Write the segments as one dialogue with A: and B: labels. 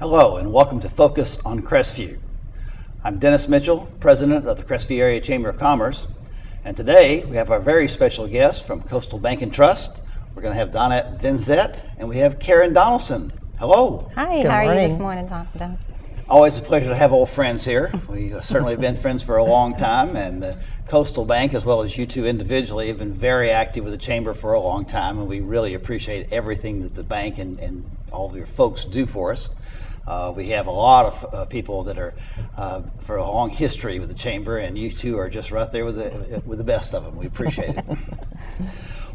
A: Hello and welcome to Focus on Crestivew. I'm Dennis Mitchell, President of the Crestivew Area Chamber of Commerce, and today we have our very special guest from Coastal Bank and Trust. We're going to have Donette Vinzett and we have Karen Donaldson. Hello.
B: Hi, how are you this morning, Dennis?
A: Always a pleasure to have old friends here. We certainly have been friends for a long time, and the Coastal Bank, as well as you two individually, have been very active with the Chamber for a long time, and we really appreciate everything that the bank and all of your folks do for us. We have a lot of people that are for a long history with the Chamber, and you two are just right there with the best of them. We appreciate it.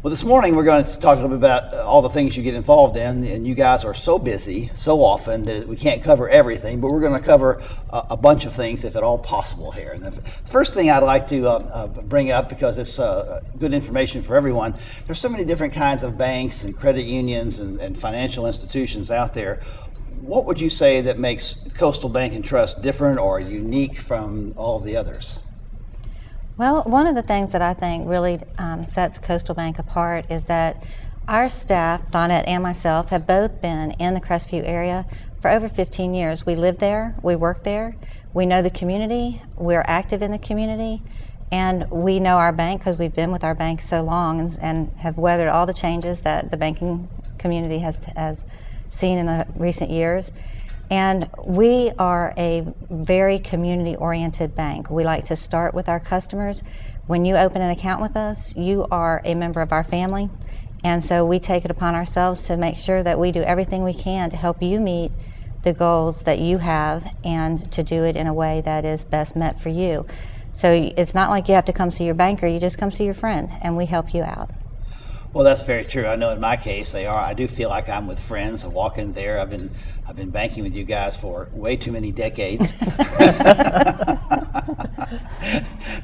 A: Well, this morning we're going to talk a little bit about all the things you get involved in, and you guys are so busy so often that we can't cover everything, but we're going to cover a bunch of things if at all possible here. And the first thing I'd like to bring up, because it's good information for everyone, there's so many different kinds of banks and credit unions and financial institutions out there. What would you say that makes Coastal Bank and Trust different or unique from all of the others?
B: Well, one of the things that I think really sets Coastal Bank apart is that our staff, Donette and myself, have both been in the Crestivew area for over 15 years. We live there, we work there, we know the community, we're active in the community, and we know our bank because we've been with our bank so long and have weathered all the changes that the banking community has seen in the recent years. And we are a very community-oriented bank. We like to start with our customers. When you open an account with us, you are a member of our family. And so we take it upon ourselves to make sure that we do everything we can to help you meet the goals that you have and to do it in a way that is best met for you. So it's not like you have to come see your banker, you just come see your friend, and we help you out.
A: Well, that's very true. I know in my case they are. I do feel like I'm with friends. I walk in there. I've been banking with you guys for way too many decades.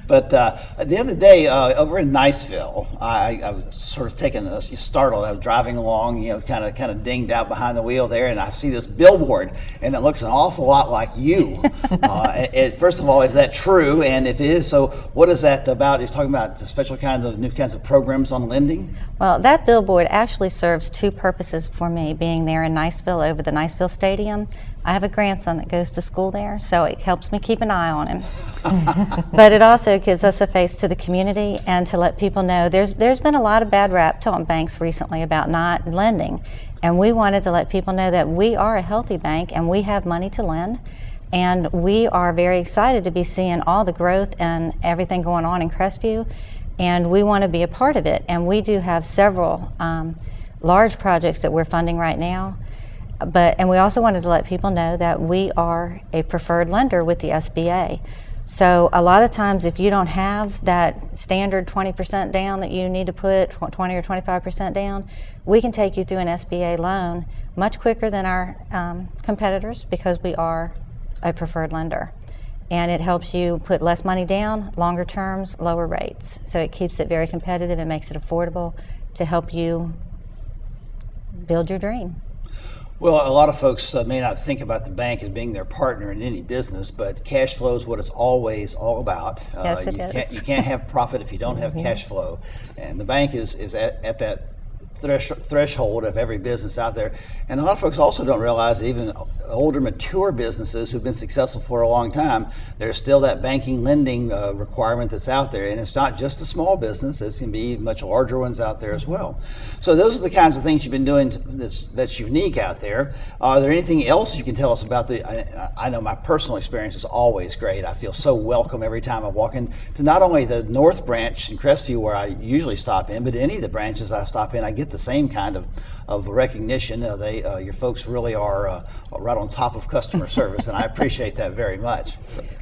A: But the other day over in Niceville, I was sort of taking a startled. I was driving along, kind of dinged out behind the wheel there, and I see this billboard, and it looks an awful lot like you. First of all, is that true? And if it is, so what is that about? It's talking about the new kinds of programs on lending.
B: Well, that billboard actually serves two purposes for me, being there in Niceville over the Niceville Stadium. I have a grandson that goes to school there, so it helps me keep an eye on him. But it also gives us a face to the community and to let people know there's been a lot of bad rap on banks recently about not lending. And we wanted to let people know that we are a healthy bank and we have money to lend. And we are very excited to be seeing all the growth and everything going on in Crestivew. And we want to be a part of it. And we do have several large projects that we're funding right now. And we also wanted to let people know that we are a preferred lender with the SBA. So a lot of times if you don't have that standard 20% down that you need to put, 20 or 25% down, we can take you through an SBA loan much quicker than our competitors because we are a preferred lender. And it helps you put less money down, longer terms, lower rates. So it keeps it very competitive and makes it affordable to help you build your dream.
A: Well, a lot of folks may not think about the bank as being their partner in any business, but cash flow is what it's always all about.
B: Yes, it is.
A: You can't have profit if you don't have cash flow. And the bank is at that threshold of every business out there. And a lot of folks also don't realize that even older, mature businesses who've been successful for a long time, there's still that banking lending requirement that's out there. And it's not just a small business, it can be much larger ones out there as well. So those are the kinds of things you've been doing that's unique out there. Are there anything else you can tell us about I know my personal experience is always great. I feel so welcome every time I walk into not only the North Branch in Crestivew where I usually stop in, but any of the branches I stop in, I get the same kind of recognition. Your folks really are right on top of customer service, and I appreciate that very much.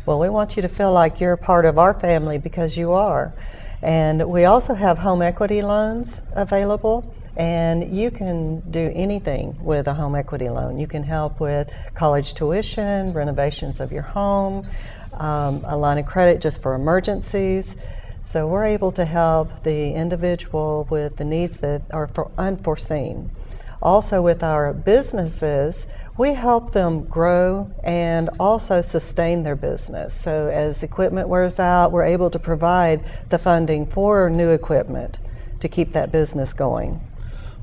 C: Well, we want you to feel like you're a part of our family because you are. And we also have home equity loans available, and you can do anything with a home equity loan. You can help with college tuition, renovations of your home, a line of credit just for emergencies. So we're able to help the individual with the needs that are unforeseen. Also with our businesses, we help them grow and also sustain their business. So as equipment wears out, we're able to provide the funding for new equipment to keep that business going.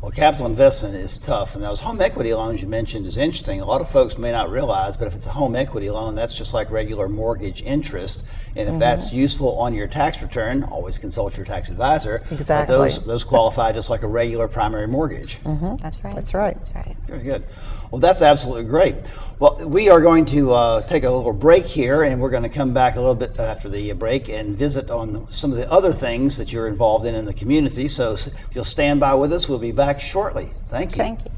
A: Well, capital investment is tough, and those home equity loans you mentioned is interesting. A lot of folks may not realize, but if it's a home equity loan, that's just like regular mortgage interest. And if that's useful on your tax return, always consult your tax advisor.
C: Exactly.
A: Those qualify just like a regular primary mortgage.
B: That's right.
C: That's right.
B: That's right.
A: Very good. Well, that's absolutely great. Well, we are going to take a little break here, and we're going to come back a little bit after the break and visit on some of the other things that you're involved in the community. So if you'll stand by with us, we'll be back shortly. Thank you.
B: Thank you.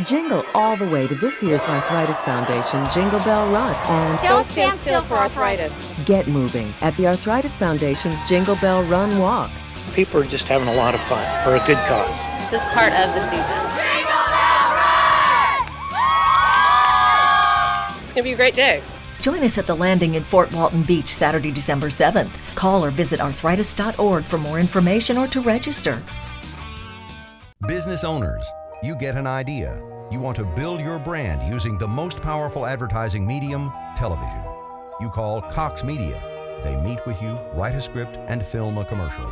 D: Jingle all the way to this year's Arthritis Foundation Jingle Bell Run and
E: Don't stand still for arthritis.
D: get moving at the Arthritis Foundation's Jingle Bell Run Walk.
F: People are just having a lot of fun for a good cause.
E: This is part of the season. It's going to be a great day.
G: Join us at the landing in Fort Walton Beach Saturday, December 7th. Call or visit arthritis.org for more information or to register.
H: Business owners, you get an idea. You want to build your brand using the most powerful advertising medium, television. You call Cox Media. They meet with you, write a script, and film a commercial.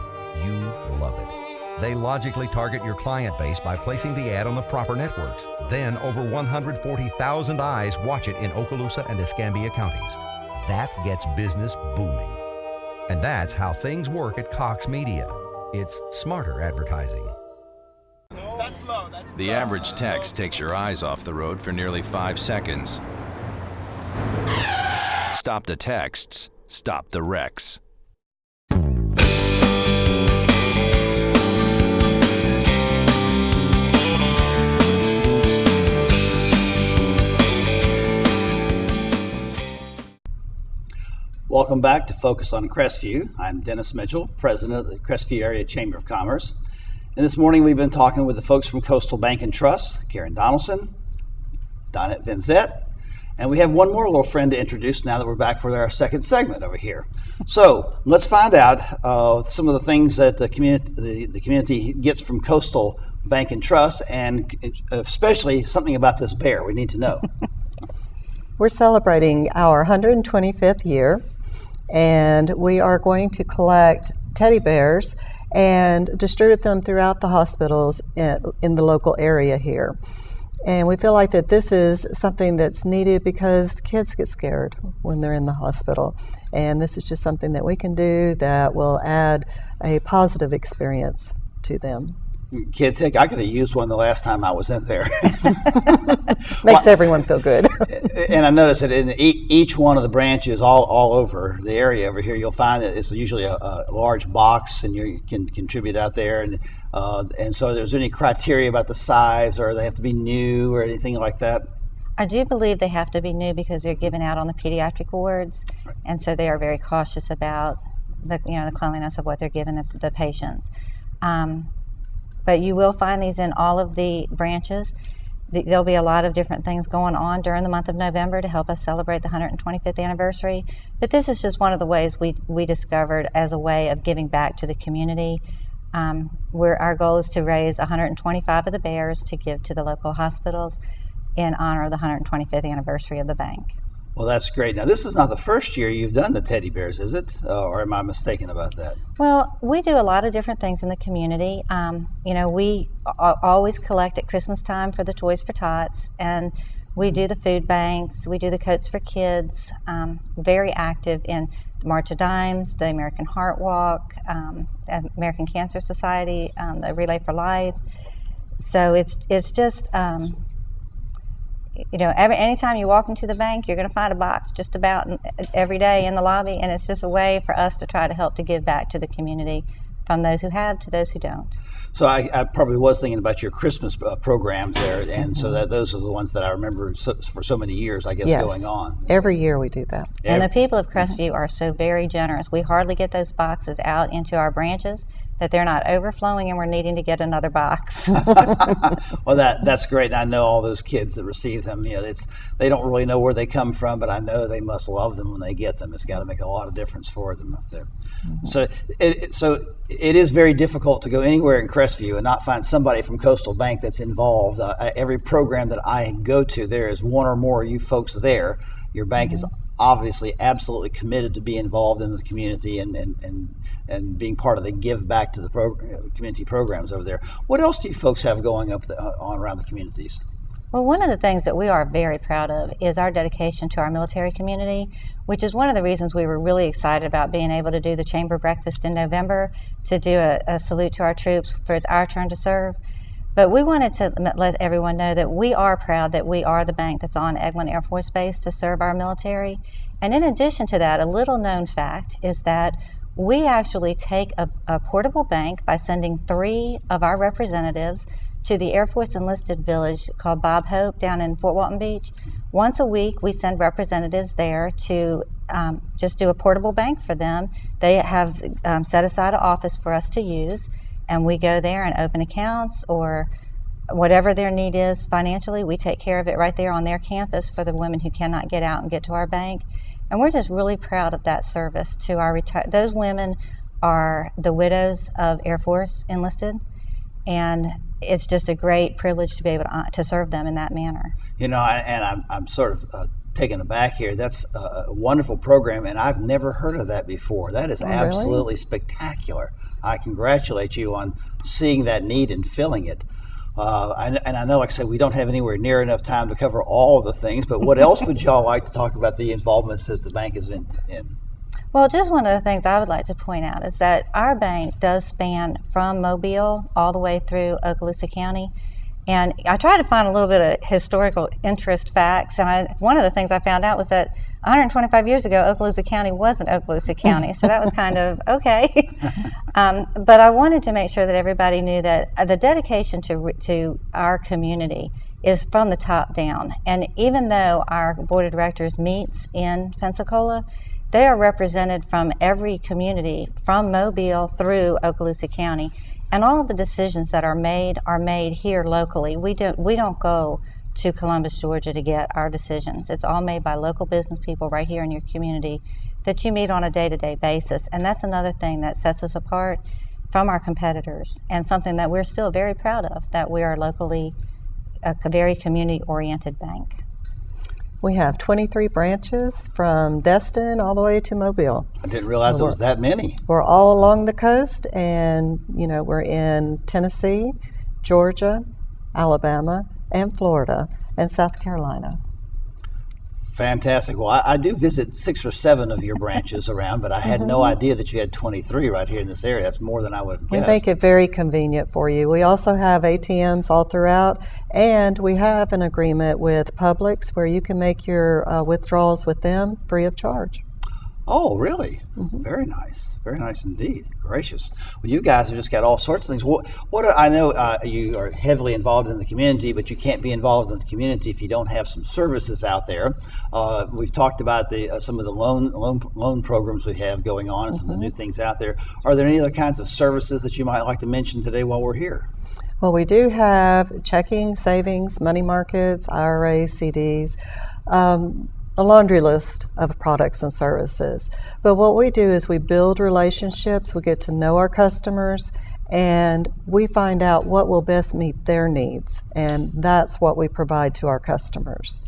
H: You love it. They logically target your client base by placing the ad on the proper networks. Then over 140,000 eyes watch it in Okaloosa and Escambia counties. That gets business booming. And that's how things work at Cox Media. It's smarter advertising.
I: The average text takes your eyes off the road for nearly 5 seconds. Stop the texts, stop the wrecks.
A: Welcome back to Focus on Crestivew. I'm Dennis Mitchell, President of the Crestivew Area Chamber of Commerce. And this morning we've been talking with the folks from Coastal Bank and Trust, Karen Donaldson, Donette Vinzett, and we have one more little friend to introduce now that we're back for our second segment over here. So let's find out some of the things that the community gets from Coastal Bank and Trust, and especially something about this bear we need to know.
C: We're celebrating our 125th year, and we are going to collect teddy bears and distribute them throughout the hospitals in the local area here. And we feel like that this is something that's needed because the kids get scared when they're in the hospital. And this is just something that we can do that will add a positive experience to them.
A: Kids, heck, I could have used one the last time I was in there.
C: Makes everyone feel good.
A: And I noticed that in each one of the branches all over the area over here, you'll find that it's usually a large box, and you can contribute out there. And so there's any criteria about the size, or they have to be new or anything like that?
B: I do believe they have to be new because they're given out on the pediatric wards, and so they are very cautious about the cleanliness of what they're giving the patients. But you will find these in all of the branches. There'll be a lot of different things going on during the month of November to help us celebrate the 125th anniversary. But this is just one of the ways we discovered as a way of giving back to the community. Where our goal is to raise 125 of the bears to give to the local hospitals in honor of the 125th anniversary of the bank.
A: Well, that's great. Now, this is not the first year you've done the teddy bears, is it? Or am I mistaken about that?
B: Well, we do a lot of different things in the community. We always collect at Christmas time for the Toys for Tots, and we do the food banks, we do the Coats for Kids, very active in March of Dimes, the American Heart Walk, American Cancer Society, the Relay for Life. So it's just... anytime you walk into the bank, you're going to find a box just about every day in the lobby, and it's just a way for us to try to help to give back to the community from those who have to those who don't.
A: So I probably was thinking about your Christmas programs there, and so that those are the ones that I remember for so many years, I guess,
C: Yes.
A: going on.
C: Every year we do that.
B: And the people of Crestivew are so very generous. We hardly get those boxes out into our branches that they're not overflowing and we're needing to get another box.
A: Well, that's great. And I know all those kids that receive them. They don't really know where they come from, but I know they must love them when they get them. It's got to make a lot of difference for them up there. So it is very difficult to go anywhere in Crestivew and not find somebody from Coastal Bank that's involved. Every program that I go to, there is one or more of you folks there. Your bank is obviously absolutely committed to be involved in the community and being part of the give back to the community programs over there. What else do you folks have going on around the communities?
B: Well, one of the things that we are very proud of is our dedication to our military community, which is one of the reasons we were really excited about being able to do the Chamber Breakfast in November to do a salute to our troops for it's our turn to serve. But we wanted to let everyone know that we are proud that we are the bank that's on Eglin Air Force Base to serve our military. And in addition to that, a little known fact is that we actually take a portable bank by sending 3 of our representatives to the Air Force enlisted village called Bob Hope down in Fort Walton Beach. Once a week, we send representatives there to just do a portable bank for them. They have set aside an office for us to use, and we go there and open accounts or whatever their need is financially. We take care of it right there on their campus for the women who cannot get out and get to our bank. And we're just really proud of that service to our those women are the widows of Air Force enlisted, and it's just a great privilege to be able to serve them in that manner.
A: I'm sort of taken aback here. That's a wonderful program, and I've never heard of that before. That is absolutely spectacular. I congratulate you on seeing that need and filling it. And I know, like I said, we don't have anywhere near enough time to cover all of the things, but what else would y'all like to talk about the involvements that the bank has been in?
B: Well, just one of the things I would like to point out is that our bank does span from Mobile all the way through Okaloosa County. And I tried to find a little bit of historical interest facts, and one of the things I found out was that 125 years ago, Okaloosa County wasn't Okaloosa County, so that was kind of okay. But I wanted to make sure that everybody knew that the dedication to our community is from the top down. And even though our board of directors meets in Pensacola, they are represented from every community, from Mobile through Okaloosa County. And all of the decisions that are made here locally. We don't go to Columbus, Georgia to get our decisions. It's all made by local business people right here in your community that you meet on a day-to-day basis. And that's another thing that sets us apart from our competitors, and something that we're still very proud of, that we are locally a very community-oriented bank.
C: We have 23 branches from Destin all the way to Mobile.
A: I didn't realize there was that many.
C: We're all along the coast, and we're in Tennessee, Georgia, Alabama, and Florida, and South Carolina.
A: Fantastic. Well, I do visit 6 or 7 of your branches around, but I had no idea that you had 23 right here in this area. That's more than I would have guessed.
C: We make it very convenient for you. We also have ATMs all throughout, and we have an agreement with Publix where you can make your withdrawals with them free of charge.
A: Oh, really? Very nice. Very nice indeed. Gracious. Well, you guys have just got all sorts of things. I know you are heavily involved in the community, but you can't be involved in the community if you don't have some services out there. We've talked about some of the loan programs we have going on and some of the new things out there. Are there any other kinds of services that you might like to mention today while we're here?
C: Well, we do have checking, savings, money markets, IRAs, CDs. A laundry list of products and services. But what we do is we build relationships, we get to know our customers, and we find out what will best meet their needs. And that's what we provide to our customers.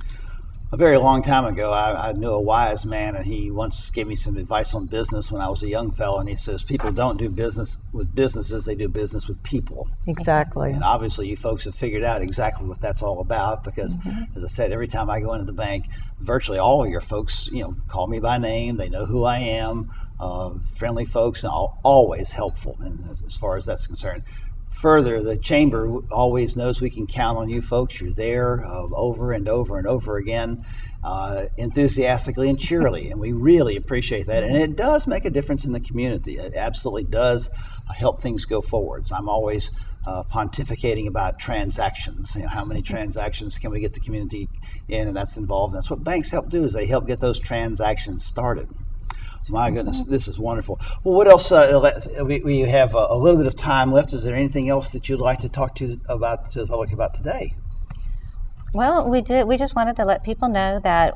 A: A very long time ago, I knew a wise man, and he once gave me some advice on business when I was a young fellow, and he says, people don't do business with businesses, they do business with people.
C: Exactly.
A: And obviously you folks have figured out exactly what that's all about, because as I said, every time I go into the bank, virtually all of your folks, call me by name, they know who I am, friendly folks, and always helpful, and as far as that's concerned. Further, the Chamber always knows we can count on you folks. You're there over and over and over again, enthusiastically and cheerily, and we really appreciate that. And it does make a difference in the community. It absolutely does help things go forward. So I'm always pontificating about transactions. How many transactions can we get the community in, and that's involved. And that's what banks help do, is they help get those transactions started. My goodness, this is wonderful. Well, what else? We have a little bit of time left. Is there anything else that you'd like to talk to the public about today?
B: Well, we just wanted to let people know that,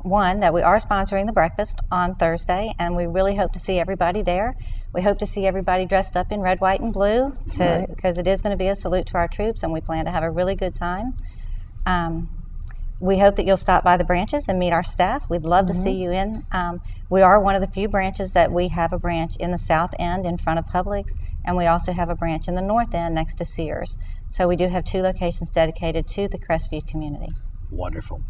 B: one, that we are sponsoring the breakfast on Thursday, and we really hope to see everybody there. We hope to see everybody dressed up in red, white, and blue, because it is going to be a salute to our troops, and we plan to have a really good time. We hope that you'll stop by the branches and meet our staff. We'd love to see you in. We are one of the few branches that we have a branch in the south end in front of Publix, and we also have a branch in the north end next to Sears. So we do have 2 locations dedicated to the Crestivew community.
A: Wonderful.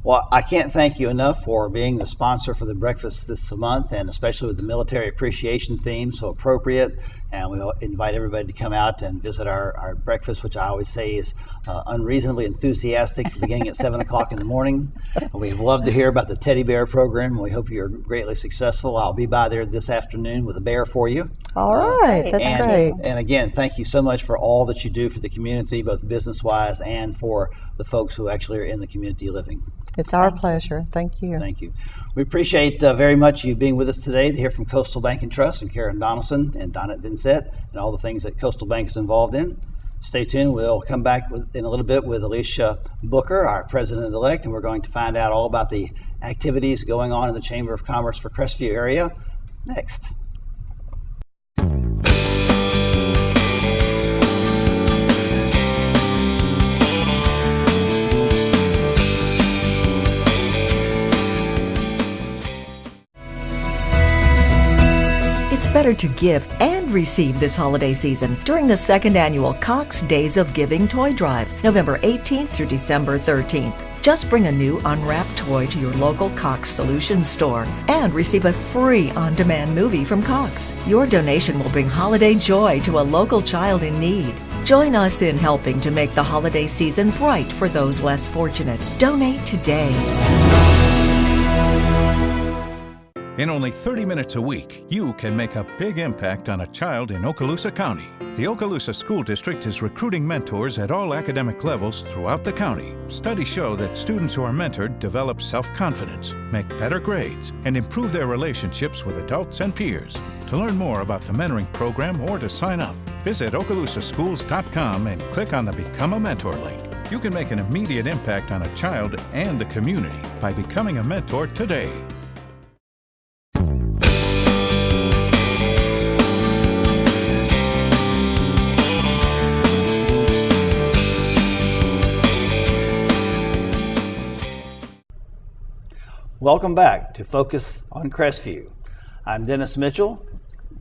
A: Well, I can't thank you enough for being the sponsor for the breakfast this month, and especially with the military appreciation theme, so appropriate. And we'll invite everybody to come out and visit our breakfast, which I always say is unreasonably enthusiastic, beginning at 7 o'clock in the morning. We'd love to hear about the teddy bear program. We hope you're greatly successful. I'll be by there this afternoon with a bear for you.
C: All right, that's great.
A: And again, thank you so much for all that you do for the community, both business-wise and for the folks who actually are in the community living.
C: It's our pleasure. Thank you.
A: Thank you. We appreciate very much you being with us today to hear from Coastal Bank and Trust and Karen Donaldson and Donette Vincent and all the things that Coastal Bank is involved in. Stay tuned. We'll come back in a little bit with Alicia Booker, our president-elect, and we're going to find out all about the activities going on in the Chamber of Commerce for Crestivew area next.
G: It's better to give and receive this holiday season during the 2nd annual Cox Days of Giving Toy Drive, November 18th through December 13th. Just bring a new unwrapped toy to your local Cox Solutions store and receive a free on-demand movie from Cox. Your donation will bring holiday joy to a local child in need. Join us in helping to make the holiday season bright for those less fortunate. Donate today.
J: In only 30 minutes a week, you can make a big impact on a child in Okaloosa County. The Okaloosa School District is recruiting mentors at all academic levels throughout the county. Studies show that students who are mentored develop self-confidence, make better grades, and improve their relationships with adults and peers. To learn more about the mentoring program or to sign up, visit okaloosaschools.com and click on the Become a Mentor link. You can make an immediate impact on a child and the community by becoming a mentor today.
A: Welcome back to Focus on Crestivew. I'm Dennis Mitchell,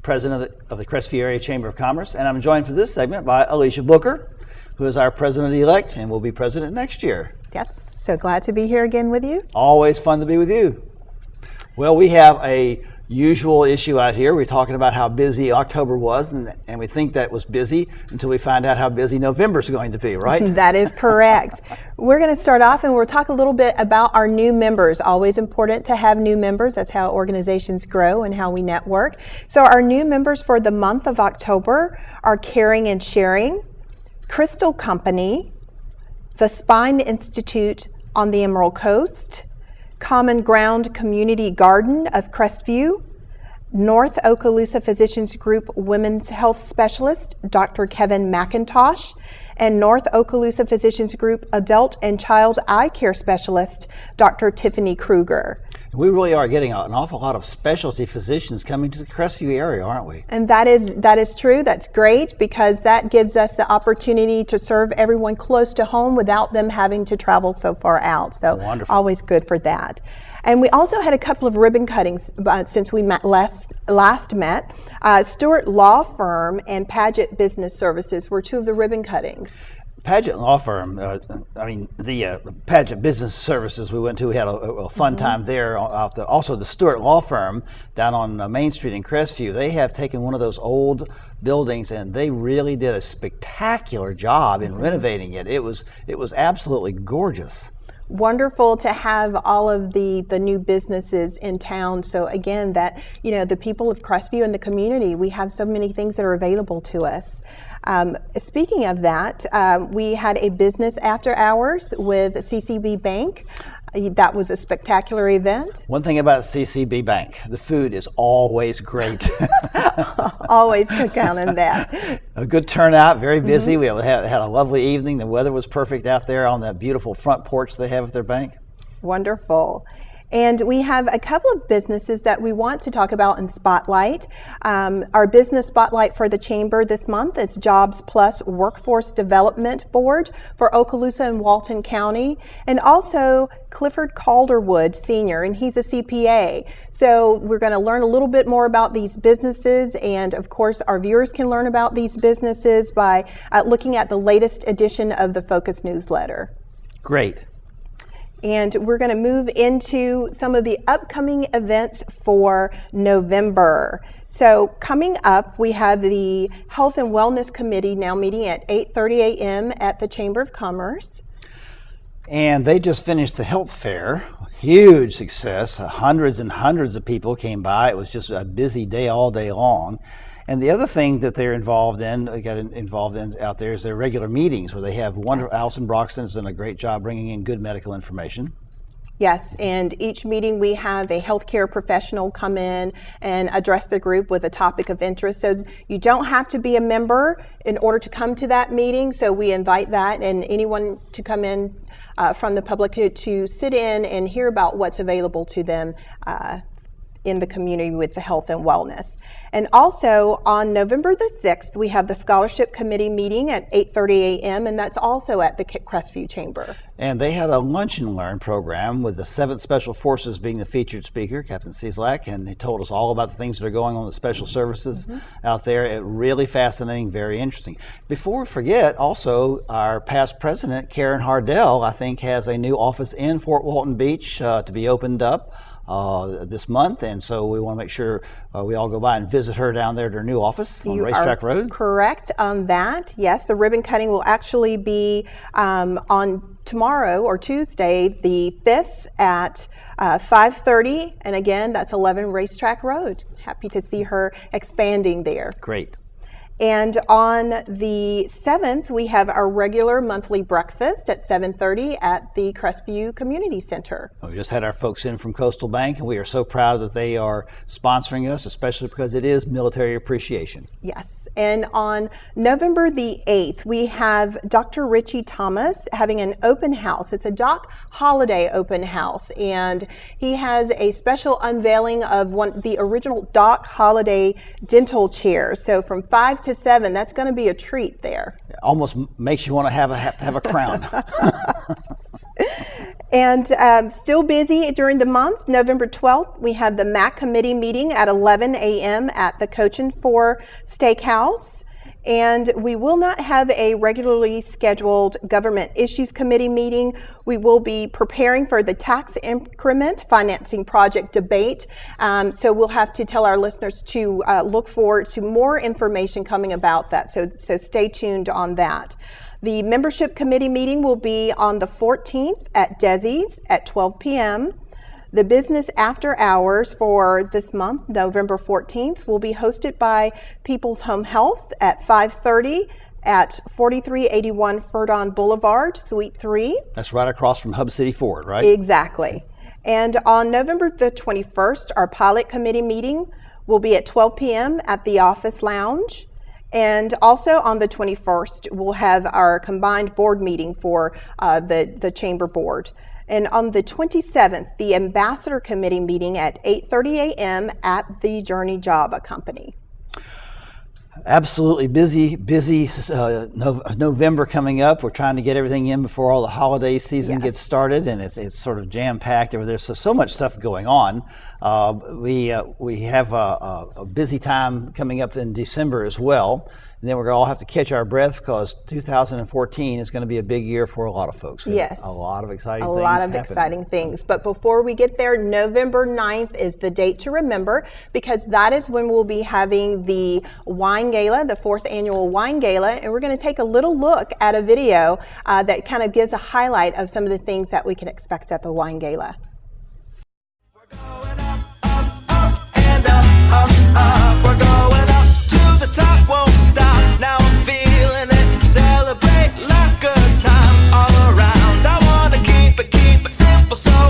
A: president of the Crestivew Area Chamber of Commerce, and I'm joined for this segment by Alicia Booker, who is our president-elect and will be president next year.
K: Yes, so glad to be here again with you.
A: Always fun to be with you. Well, we have a usual issue out here. We're talking about how busy October was, and we think that was busy until we find out how busy November's going to be, right?
K: That is correct. We're going to start off and we'll talk a little bit about our new members. Always important to have new members. That's how organizations grow and how we network. So our new members for the month of October are Caring and Sharing, Crystal Company, the Spine Institute on the Emerald Coast, Common Ground Community Garden of Crestivew, North Okaloosa Physicians Group Women's Health Specialist, Dr. Kevin McIntosh, and North Okaloosa Physicians Group Adult and Child Eye Care Specialist, Dr. Tiffany Kruger.
A: We really are getting an awful lot of specialty physicians coming to the Crestivew area, aren't we?
K: And that is true. That's great because that gives us the opportunity to serve everyone close to home without them having to travel so far out. So
A: wonderful.
K: Always good for that. And we also had a couple of ribbon cuttings since we last met. Stewart Law Firm and Paget Business Services were two of the ribbon cuttings.
A: Paget Law Firm, the Paget Business Services we went to, we had a fun time there. Also the Stewart Law Firm down on Main Street in Crestivew, they have taken one of those old buildings and they really did a spectacular job in renovating it. It was absolutely gorgeous.
K: Wonderful to have all of the new businesses in town. So again, that, the people of Crestivew and the community, we have so many things that are available to us. Speaking of that, we had a business after hours with CCB Bank That was a spectacular event.
A: One thing about CCB Bank, the food is always great.
K: Always can count on that.
A: A good turnout, very busy. We had a lovely evening. The weather was perfect out there on that beautiful front porch they have at their bank.
K: Wonderful. And we have a couple of businesses that we want to talk about in Spotlight. Our business spotlight for the Chamber this month is Jobs Plus Workforce Development Board for Okaloosa and Walton County, and also Clifford Calderwood Sr., and he's a CPA. So we're going to learn a little bit more about these businesses, and of course our viewers can learn about these businesses by looking at the latest edition of the Focus newsletter.
A: Great.
K: And we're going to move into some of the upcoming events for November. So coming up, we have the Health and Wellness Committee now meeting at 8:30 a.m. at the Chamber of Commerce.
A: And they just finished the health fair. Huge success. Hundreds and hundreds of people came by. It was just a busy day all day long. And the other thing that they're involved in out there is their regular meetings where they have wonderful. Yes. Allison Broxton's done a great job bringing in good medical information.
K: Yes, and each meeting we have a healthcare professional come in and address the group with a topic of interest. So you don't have to be a member in order to come to that meeting. So we invite that and anyone to come in from the public to sit in and hear about what's available to them in the community with the health and wellness. And also on November the 6th, we have the Scholarship Committee meeting at 8:30 a.m. and that's also at the Crestivew Chamber.
A: And they had a lunch and learn program with the 7th Special Forces being the featured speaker, Captain Cieslak, and they told us all about the things that are going on with special services out there. It really fascinating, very interesting. Before we forget, also our past president, Karen Hardell, I think has a new office in Fort Walton Beach to be opened up this month, and so we want to make sure we all go by and visit her down there at her new office on Racetrack Road.
K: Correct on that. Yes, the ribbon cutting will actually be on tomorrow or Tuesday, the 5th at 5:30, and again, that's 11 Racetrack Road. Happy to see her expanding there.
A: Great.
K: And on the 7th, we have our regular monthly breakfast at 7:30 at the Crestivew Community Center.
A: We just had our folks in from Coastal Bank, and we are so proud that they are sponsoring us, especially because it is Military Appreciation.
K: Yes, and on November the 8th, we have Dr. Richie Thomas having an open house. It's a Doc Holiday open house, and he has a special unveiling of the original Doc Holiday dental chairs. So from 5 to 7, that's going to be a treat there.
A: It almost makes you want to have a crown.
K: And still busy during the month, November 12th, we have the MAC committee meeting at 11 a.m. at the Cochin 4 Steakhouse. And we will not have a regularly scheduled Government Issues Committee meeting. We will be preparing for the tax increment financing project debate. So we'll have to tell our listeners to look forward to more information coming about that. So stay tuned on that. The Membership Committee meeting will be on the 14th at Desi's at 12 p.m. The Business After Hours for this month, November 14th, will be hosted by People's Home Health at 5:30 at 4381 Furdon Boulevard, Suite 3.
A: That's right across from Hub City Ford, right?
K: Exactly. And on November the 21st, our Pilot Committee meeting will be at 12 p.m. at the Office Lounge. And also on the 21st, we'll have our combined board meeting for the Chamber Board. And on the 27th, the Ambassador Committee meeting at 8:30 a.m. at the Journey Java Company.
A: Absolutely busy November coming up. We're trying to get everything in before all the holiday season gets started, and it's sort of jam-packed over there. So much stuff going on. We have a busy time coming up in December as well. And then we're going to all have to catch our breath because 2014 is going to be a big year for a lot of folks.
K: Yes.
A: A lot of exciting things.
K: A lot of exciting things. But before we get there, November 9th is the date to remember because that is when we'll be having the Wine Gala, the 4th annual Wine Gala. And we're going to take a little look at a video that kind of gives a highlight of some of the things that we can expect at the Wine Gala.
L: We're going up, up, up, and up, up, up. We're going up to the top, won't stop. Now I'm feeling it. Celebrate life, good times all around. I wanna keep it simple, so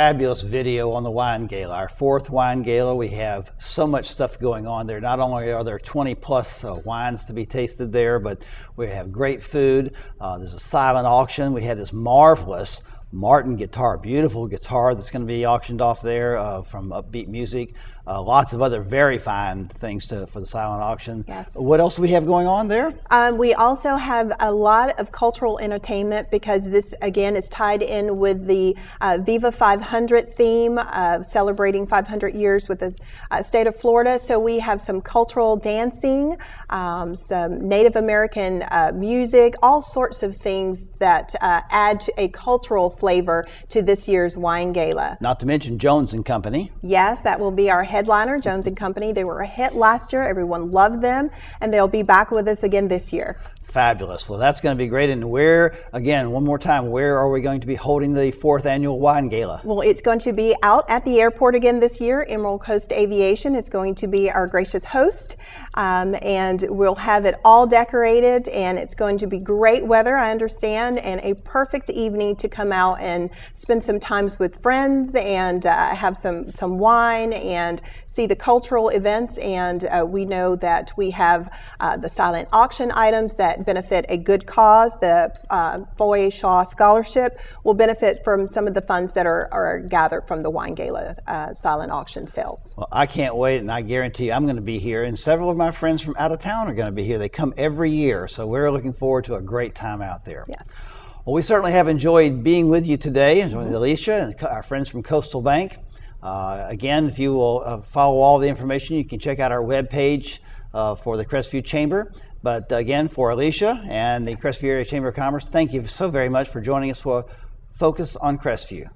A: fabulous video on the wine gala, our 4th wine gala. We have so much stuff going on there. Not only are there 20 plus wines to be tasted there, but we have great food. There's a silent auction. We have this marvelous Martin guitar, beautiful guitar that's going to be auctioned off there from Upbeat Music. Lots of other very fine things for the silent auction.
K: Yes.
A: What else do we have going on there?
K: We also have a lot of cultural entertainment because this, again, is tied in with the Viva 500 theme, celebrating 500 years with the state of Florida. So we have some cultural dancing, some Native American music, all sorts of things that add a cultural flavor to this year's wine gala.
A: Not to mention Jones and Company.
K: Yes, that will be our headliner, Jones and Company. They were a hit last year. Everyone loved them, and they'll be back with us again this year.
A: Fabulous. Well, that's going to be great. And where, again, one more time, where are we going to be holding the 4th annual wine gala?
K: Well, it's going to be out at the airport again this year. Emerald Coast Aviation is going to be our gracious host, and we'll have it all decorated, and it's going to be great weather, I understand, and a perfect evening to come out and spend some times with friends and have some wine and see the cultural events. And we know that we have the silent auction items that benefit a good cause. The Foy Shaw Scholarship will benefit from some of the funds that are gathered from the wine gala silent auction sales.
A: Well, I can't wait, and I guarantee you I'm going to be here, and several of my friends from out of town are going to be here. They come every year, so we're looking forward to a great time out there.
K: Yes.
A: Well, we certainly have enjoyed being with you today, enjoying Alicia and our friends from Coastal Bank. Again, if you will follow all the information, you can check out our webpage for the Crestivew Chamber. But again, for Alicia and the Crestivew Area Chamber of Commerce, thank you so very much for joining us for Focus on Crestivew.